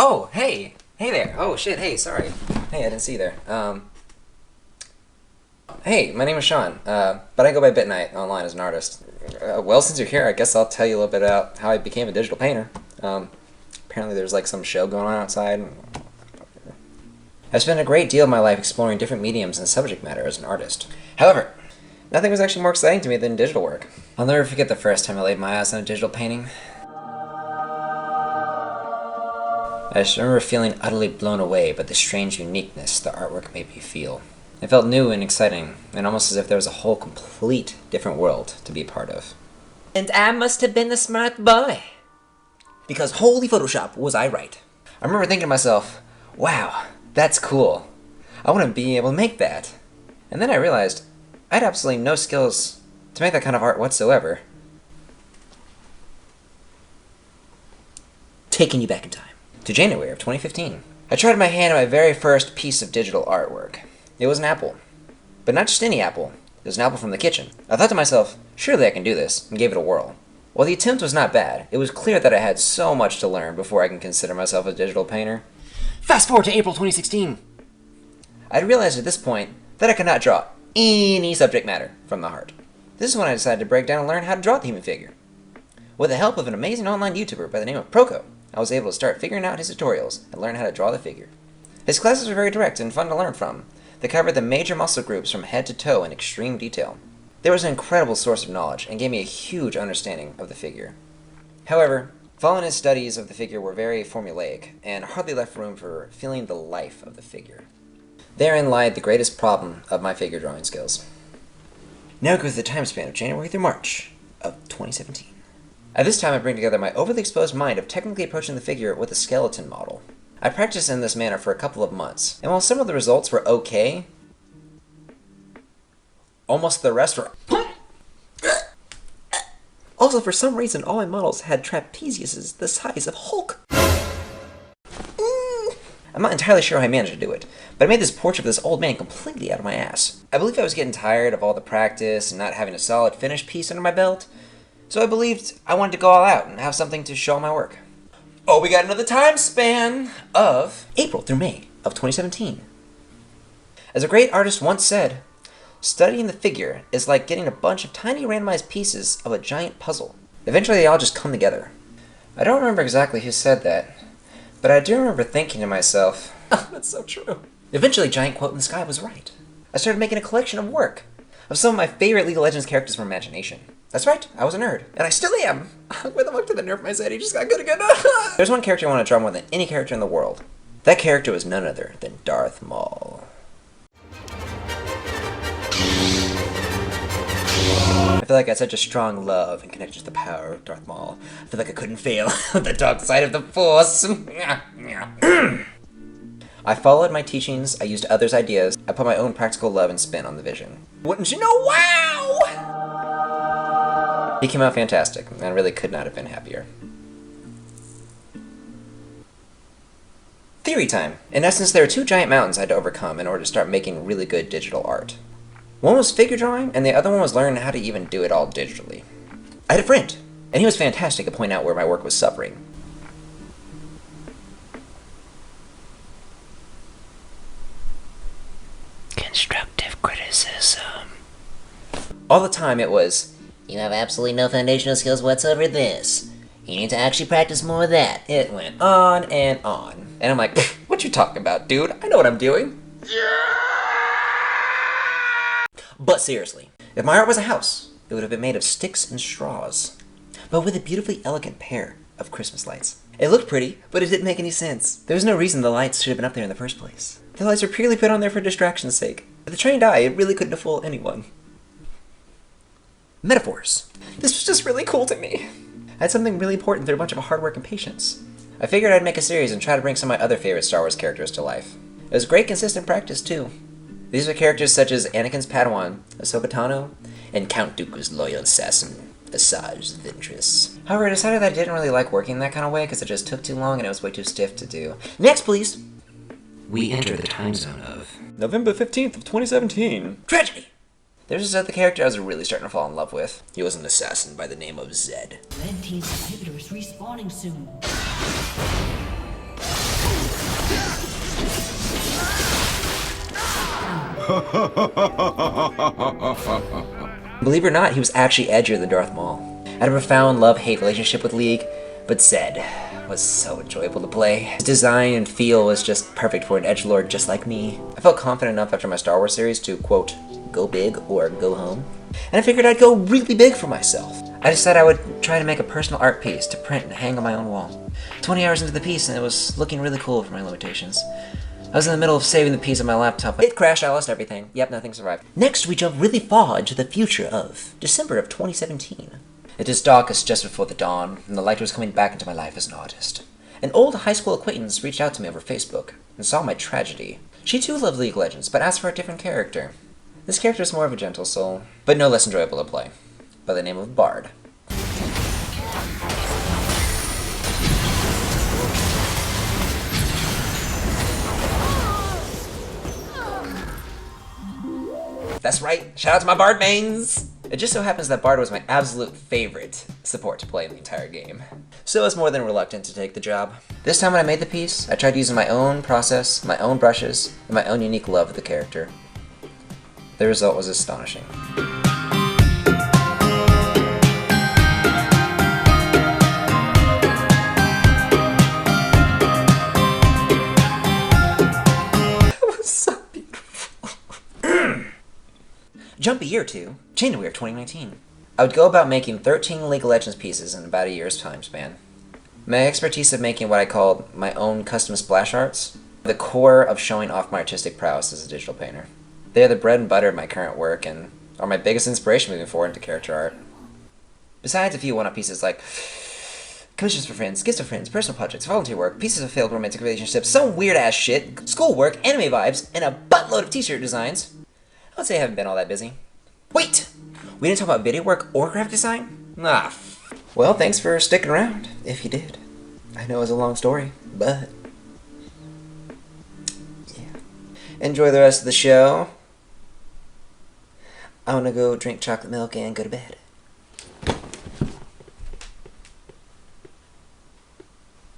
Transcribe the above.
Oh, hey! Hey there! Oh shit, hey, sorry. Hey, I didn't see you there. Hey, my name is Sean, but I go by Bitnight online as an artist. Well, since you're here, I guess I'll tell you a little bit about how I became a digital painter. Apparently there's like some show going on outside. I've spent a great deal of my life exploring different mediums and subject matter as an artist. However, nothing was actually more exciting to me than digital work. I'll never forget the first time I laid my eyes on a digital painting. I just remember feeling utterly blown away by the strange uniqueness the artwork made me feel. It felt new and exciting, and almost as if there was a whole complete different world to be a part of. And I must have been the smart boy. Because holy Photoshop, was I right. I remember thinking to myself, wow, that's cool. I want to be able to make that. And then I realized I had absolutely no skills to make that kind of art whatsoever. Taking you back in time to January of 2015. I tried my hand at my very first piece of digital artwork. It was an apple. But not just any apple. It was an apple from the kitchen. I thought to myself, surely I can do this, and gave it a whirl. While the attempt was not bad, it was clear that I had so much to learn before I can consider myself a digital painter. Fast forward to April 2016. I realized at this point that I could not draw any subject matter from the heart. This is when I decided to break down and learn how to draw the human figure. With the help of an amazing online YouTuber by the name of Proco, I was able to start figuring out his tutorials and learn how to draw the figure. His classes were very direct and fun to learn from. They covered the major muscle groups from head to toe in extreme detail. There was an incredible source of knowledge and gave me a huge understanding of the figure. However, following his studies of the figure were very formulaic and hardly left room for feeling the life of the figure. Therein lied the greatest problem of my figure drawing skills. Now goes the time span of January through March of 2017. At this time I bring together my overly exposed mind of technically approaching the figure with a skeleton model. I practiced in this manner for a couple of months, and while some of the results were okay, almost the rest were... Also, for some reason, all my models had trapeziuses the size of Hulk. I'm not entirely sure how I managed to do it, but I made this portrait of this old man completely out of my ass. I believe I was getting tired of all the practice and not having a solid finished piece under my belt, so I believed I wanted to go all out and have something to show my work. Oh, we got another time span of April through May of 2017. As a great artist once said, studying the figure is like getting a bunch of tiny randomized pieces of a giant puzzle. Eventually they all just come together. I don't remember exactly who said that, but I do remember thinking to myself, oh, that's so true. Eventually Giant Quote in the Sky was right. I started making a collection of work of some of my favorite League of Legends characters from imagination. That's right, I was a nerd. And I still am! Where the fuck did the nerf my set? He just got good again. There's one character I want to draw more than any character in the world. That character was none other than Darth Maul. I feel like I had such a strong love and connection to the power of Darth Maul. I feel like I couldn't fail with the dark side of the Force. I followed my teachings, I used others' ideas, I put my own practical love and spin on the vision. Wouldn't you know, wow! He came out fantastic, and I really could not have been happier. Theory time. In essence, there are two giant mountains I had to overcome in order to start making really good digital art. One was figure drawing, and the other one was learning how to even do it all digitally. I had a friend, and he was fantastic at pointing out where my work was suffering. Constructive criticism. All the time it was, you have absolutely no foundational skills whatsoever in this. You need to actually practice more of that. It went on and on. And I'm like, what you talking about, dude? I know what I'm doing. Yeah! But seriously, if my art was a house, it would have been made of sticks and straws, but with a beautifully elegant pair of Christmas lights. It looked pretty, but it didn't make any sense. There was no reason the lights should have been up there in the first place. The lights were purely put on there for distraction's sake. With the trained eye, it really couldn't have fooled anyone. Metaphors. This was just really cool to me. I had something really important through a bunch of hard work and patience. I figured I'd make a series and try to bring some of my other favorite Star Wars characters to life. It was great consistent practice too. These were characters such as Anakin's Padawan, Ahsoka Tano, and Count Dooku's loyal assassin, Asajj Ventress. However, I decided that I didn't really like working that kind of way because it just took too long and it was way too stiff to do. Next, please! We enter the time zone of November 15th of 2017. Tragedy! There's this other character I was really starting to fall in love with. He was an assassin by the name of Zed. Red team's inhibitor is respawning soon. Believe it or not, he was actually edgier than Darth Maul. I had a profound love-hate relationship with League, but Zed was so enjoyable to play. His design and feel was just perfect for an edgelord just like me. I felt confident enough after my Star Wars series to, quote, go big or go home. And I figured I'd go really big for myself. I decided I would try to make a personal art piece to print and hang on my own wall. 20 hours into the piece and it was looking really cool for my limitations. I was in the middle of saving the piece on my laptop. It crashed, I lost everything. Yep, nothing survived. Next, we jump really far into the future of December of 2017. It is darkest just before the dawn, and the light was coming back into my life as an artist. An old high school acquaintance reached out to me over Facebook and saw my tragedy. She too loved League of Legends, but asked for a different character. This character is more of a gentle soul, but no less enjoyable to play, by the name of Bard. That's right, shout out to my Bard mains! It just so happens that Bard was my absolute favorite support to play in the entire game. So I was more than reluctant to take the job. This time when I made the piece, I tried using my own process, my own brushes, and my own unique love of the character. The result was astonishing. Jump a year or two, January of 2019. I would go about making 13 League of Legends pieces in about a year's time span. My expertise of making what I called my own custom splash arts, the core of showing off my artistic prowess as a digital painter. They are the bread and butter of my current work and are my biggest inspiration moving forward into character art. Besides a few one-off pieces like commissions for friends, gifts for friends, personal projects, volunteer work, pieces of failed romantic relationships, some weird-ass shit, schoolwork, anime vibes, and a buttload of t-shirt designs, I would say I haven't been all that busy. Wait! We didn't talk about video work or graphic design? Ah. Well, thanks for sticking around, if you did. I know it was a long story, but yeah. Enjoy the rest of the show. I want to go drink chocolate milk and go to bed.